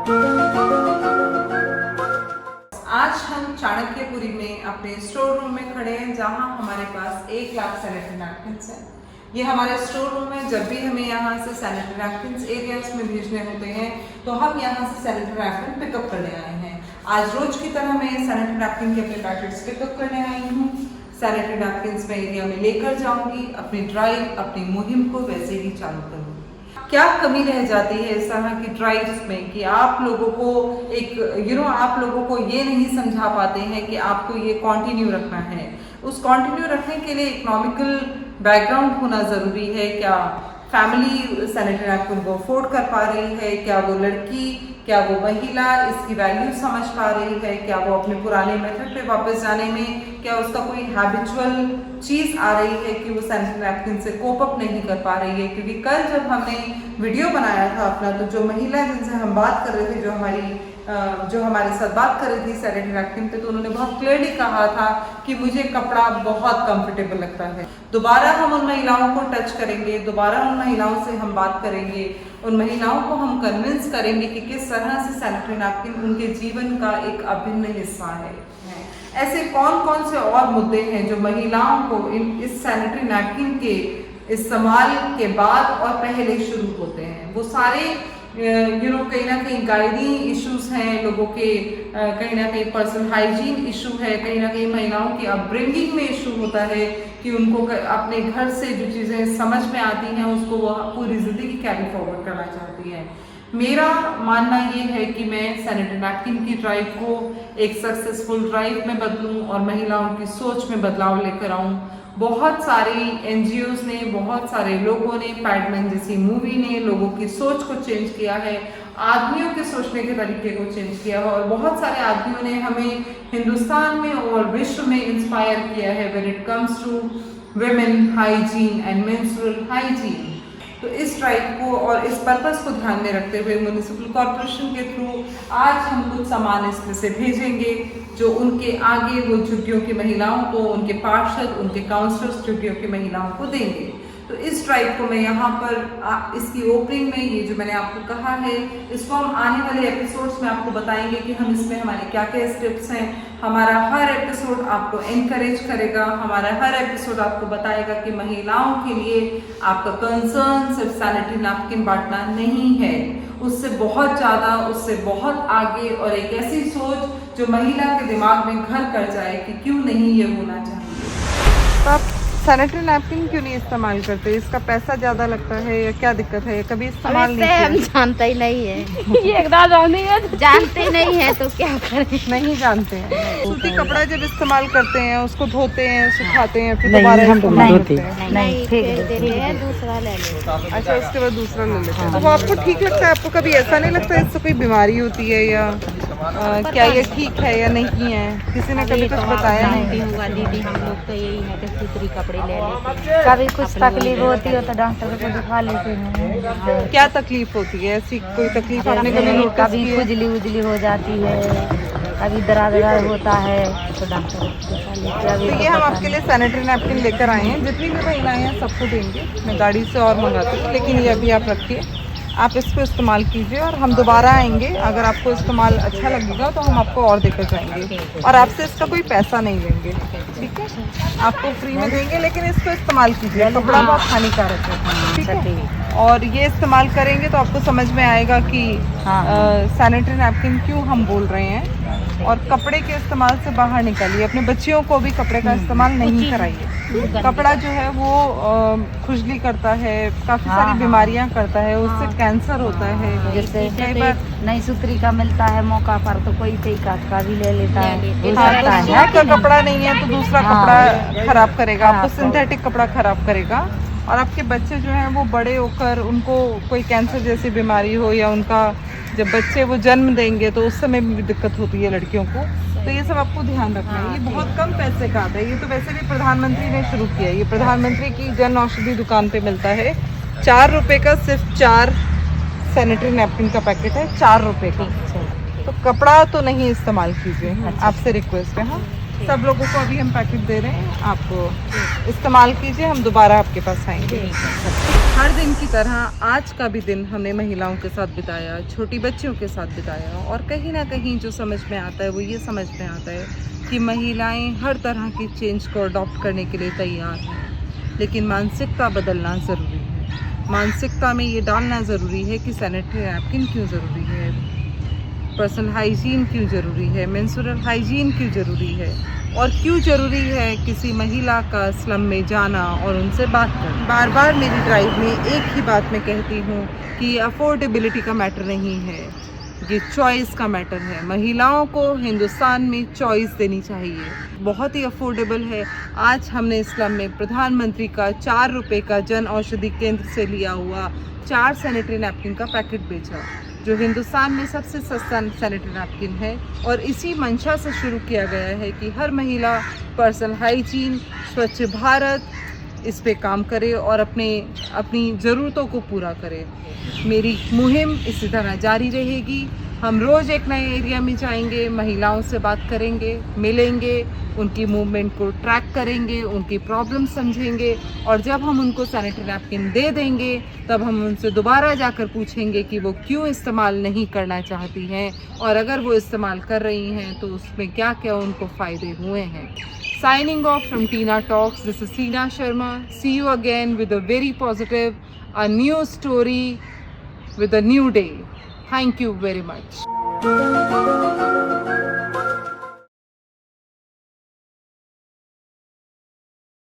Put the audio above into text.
आज हम चाणक्यपुरी में अपने स्टोर रूम में खड़े हैं, जहां हमारे पास 1 लाख सैनिटरी नैपकिन्स हैं। ये हमारे स्टोर रूम में जब भी हमें यहाँ से सैनिटरी नैपकिन्स एरियाज में भेजने होते हैं तो हम यहाँ से सैनिटरी नैपकिन पिकअप करने आए हैं। आज रोज की तरह मैं सैनिटरी नैपकिन के अपने पैकेट्स पिकअप करने आई हूँ। सैनिटरी नैपकिन्स मैं एरिया में लेकर जाऊंगी, अपनी ड्राइव, अपनी मुहिम को वैसे ही चालू करूंगी। क्या कमी रह जाती है इस तरह की ड्राइव्स में कि आप लोगों को आप लोगों को ये नहीं समझा पाते हैं कि आपको ये कंटिन्यू रखना है। उस कंटिन्यू रखने के लिए इकोनॉमिकल बैकग्राउंड होना ज़रूरी है। क्या फैमिली सैनिटरी नैपकिन को अफोर्ड कर पा रही है? क्या वो लड़की, क्या वो महिला इसकी वैल्यू समझ पा रही है? क्या वो अपने पुराने मेथड पे वापस जाने में क्या उसका कोई हैबिचुअल चीज़ आ रही है कि वो सैनिटरी नैपकिन से कोप अप नहीं कर पा रही है? क्योंकि कल जब हमने वीडियो बनाया था अपना, तो जो महिला जिनसे हम बात कर रहे थे, जो हमारे साथ बात कर रही थी सैनिटरी नैपकिन पे, तो उन्होंने बहुत क्लियरली कहा था कि मुझे कपड़ा बहुत कंफर्टेबल लगता है। दोबारा हम उन महिलाओं को टच करेंगे, दोबारा उन महिलाओं से हम बात करेंगे, उन महिलाओं को हम कन्विंस करेंगे कि किस तरह से सैनिटरी नैपकिन उनके जीवन का एक अभिन्न हिस्सा है। ऐसे कौन कौन से और मुद्दे हैं जो महिलाओं को इस सैनिटरी नैपकिन के इस्तेमाल के बाद और पहले शुरू होते हैं। वो सारे कहीं ना कहीं गाइडिंग इश्यूज हैं लोगों के, कहीं ना कहीं पर्सनल हाइजीन इशू है, कहीं ना कहीं महिलाओं की अपब्रिंगिंग में इशू होता है कि उनको अपने घर से जो चीज़ें समझ में आती हैं उसको वो पूरी ज़िंदगी कैरी फॉरवर्ड करना चाहती हैं। मेरा मानना ये है कि मैं सैनिटरी नैपकिन की ड्राइव को एक सक्सेसफुल ड्राइव में बदलूं और महिलाओं की सोच में बदलाव लेकर आऊं। बहुत सारी NGOs ने, बहुत सारे लोगों ने, पैडमैन जैसी मूवी ने लोगों की सोच को चेंज किया है, आदमियों के सोचने के तरीके को चेंज किया है, और बहुत सारे आदमियों ने हमें हिंदुस्तान में और विश्व में इंस्पायर किया है when it comes to women hygiene and menstrual hygiene. तो इस ड्राइव को और इस पर्पस को ध्यान में रखते हुए म्युनिसिपल कॉर्पोरेशन के थ्रू आज हम कुछ सामान इसमें से भेजेंगे जो उनके आगे वो झुग्गियों की महिलाओं को, उनके पार्षद, उनके काउंसलर्स झुग्गियों की महिलाओं को देंगे। तो इस ड्राइव को मैं यहाँ पर इसकी ओपनिंग में ये जो मैंने आपको कहा है, इसको हम आने वाले एपिसोड्स में आपको बताएंगे कि हम इसमें हमारे क्या क्या स्टेप्स हैं। हमारा हर एपिसोड आपको एनकरेज करेगा, हमारा हर एपिसोड आपको बताएगा कि महिलाओं के लिए आपका कंसर्न सिर्फ सैनिटरी नैपकिन बांटना नहीं है, उससे बहुत ज़्यादा, उससे बहुत आगे, और एक ऐसी सोच जो महिला के दिमाग में घर कर जाए कि क्यों नहीं ये होना चाहिए। तो आप सैनिटरी नैपकिन क्यों नहीं इस्तेमाल करते? इसका पैसा ज़्यादा लगता है या क्या दिक्कत है? कभी इस्तेमाल नहीं किया? हम जानते ही नहीं है। ये जानते नहीं है तो क्या करें? नहीं जानते हैं। सूती कपड़ा जब इस्तेमाल करते हैं उसको धोते हैं, सुखाते हैं, फिर दोबारा इस्तेमाल करते हैं। नहीं, फेंक देते हैं, दूसरा ले लेते। अच्छा, उसके बाद दूसरा ले लेते हैं। तो वो आपको ठीक लगता है? आपको कभी ऐसा नहीं लगता इससे कोई बीमारी होती है या क्या ये ठीक है या नहीं है? किसी ने कभी कुछ बताया नहीं होगा दीदी? हम लोग तो यही है कि सूती कपड़े ले लेते हैं। कभी कुछ तकलीफ होती हो तो डॉक्टर को दिखा लेते हैं। क्या तकलीफ होती है? ऐसी कोई तकलीफ आपने कभी नोटिस कभी की है? खुजली उजली हो जाती है, कभी दर्द होता है तो डॉक्टर को दिखा लेते हैं। तो ये हम आपके लिए सैनिटरी नैपकिन लेकर आए हैं। जितनी भी महिलाएं हैं सबको देंगे। मैं गाड़ी से और मंगाती हूँ, लेकिन ये अभी आप रखिए, आप इसको इस्तेमाल कीजिए और हम दोबारा आएंगे। अगर आपको इस्तेमाल अच्छा लगेगा तो हम आपको और देकर जाएंगे, और आपसे इसका कोई पैसा नहीं लेंगे, ठीक है? आपको फ्री में देंगे, लेकिन इसको इस्तेमाल कीजिए। कपड़ा बहुत हानिकारक है, ठीक है? और ये इस्तेमाल करेंगे तो आपको समझ में आएगा कि सैनिटरी नैपकिन क्यों हम बोल रहे हैं। और कपड़े के इस्तेमाल से बाहर निकलिए। अपने बच्चियों को भी कपड़े का इस्तेमाल नहीं कराइए। कपड़ा जो है वो खुजली करता है, काफ़ी सारी बीमारियां करता है, उससे कैंसर होता है। जैसे कई बार नई सूत्री का मिलता है मौका पर तो कोई सही का भी ले लेता है। सूत का कपड़ा नहीं है तो दूसरा कपड़ा खराब करेगा, आपको सिंथेटिक कपड़ा खराब करेगा। और आपके बच्चे जो हैं वो बड़े होकर उनको कोई कैंसर जैसी बीमारी हो, या उनका जब बच्चे वो जन्म देंगे तो उस समय भी दिक्कत होती है लड़कियों को। तो ये सब आपको ध्यान रखना है। ये बहुत कम पैसे का आता है। ये तो वैसे भी प्रधानमंत्री ने शुरू किया है। ये प्रधानमंत्री की जन औषधि दुकान पे मिलता है। 4 रुपये का सिर्फ 4 सैनिटरी नैपकिन का पैकेट है, 4 रुपये का। तो कपड़ा तो नहीं इस्तेमाल कीजिए, आपसे रिक्वेस्ट है। हाँ, सब लोगों को अभी हम पैकेट दे रहे हैं, आपको इस्तेमाल कीजिए, हम दोबारा आपके पास आएंगे। हर दिन की तरह आज का भी दिन हमने महिलाओं के साथ बिताया, छोटी बच्चियों के साथ बिताया, और कहीं ना कहीं जो समझ में आता है वो ये समझ में आता है कि महिलाएं हर तरह की चेंज को अडॉप्ट करने के लिए तैयार हैं, लेकिन मानसिकता बदलना ज़रूरी है। मानसिकता में ये डालना ज़रूरी है कि सैनिटरी नैपकिन क्यों ज़रूरी है, पर्सनल हाइजीन क्यों ज़रूरी है, मेंस्ट्रुअल हाइजीन क्यों ज़रूरी है, और क्यों ज़रूरी है किसी महिला का स्लम में जाना और उनसे बात करना। बार बार मेरी ड्राइव में एक ही बात मैं कहती हूँ कि अफोर्डेबिलिटी का मैटर नहीं है, ये चॉइस का मैटर है। महिलाओं को हिंदुस्तान में चॉइस देनी चाहिए, बहुत ही अफोर्डेबल है। आज हमने स्लम में प्रधानमंत्री का 4 रुपये का जन औषधि केंद्र से लिया हुआ 4 सैनिटरी नैपकिन का पैकेट बेचा, जो हिंदुस्तान में सबसे सस्ता सैनिटरी नैपकिन है, और इसी मंशा से शुरू किया गया है कि हर महिला पर्सनल हाइजीन, स्वच्छ भारत, इस पे काम करे और अपनी ज़रूरतों को पूरा करे। मेरी मुहिम इसी तरह जारी रहेगी। हम रोज़ एक नए एरिया में जाएंगे, महिलाओं से बात करेंगे, मिलेंगे, उनकी मूवमेंट को ट्रैक करेंगे, उनकी प्रॉब्लम समझेंगे, और जब हम उनको सैनिटरी नैपकिन दे देंगे तब हम उनसे दोबारा जाकर पूछेंगे कि वो क्यों इस्तेमाल नहीं करना चाहती हैं, और अगर वो इस्तेमाल कर रही हैं तो उसमें क्या क्या उनको फ़ायदे हुए हैं। Signing off from Tina Talks, this is Tina Sharma. See you again with a very positive, a new story with a new day. Thank you very much.